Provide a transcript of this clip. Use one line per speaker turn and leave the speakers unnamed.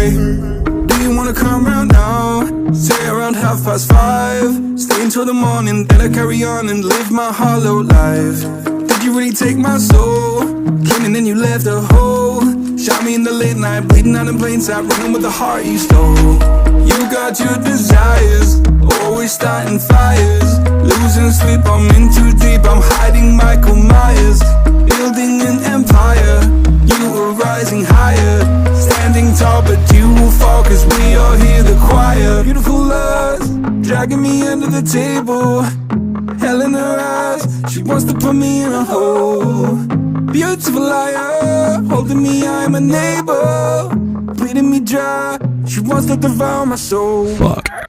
Hey, do you wanna come round now? Say around 5:30. Stay until the morning, then I carry on and live my hollow life. Did you really take my soul? Came and then you left a hole. Shot me in the late night, bleeding out in plain sight, running with the heart you stole. You got your desires, always starting fires. Losing sleep, I'm in too deep, I'm hiding Michael Myers. Building an empire, you were rising higher. Standing tall, but you will fall, cause we all hear the choir. Beautiful lust, dragging me under the table. Hell in her eyes, she wants to put me in a hole. Beautiful liar, holding me, I'm a neighbor. Bleeding me dry, she wants to devour my soul.
Fuck.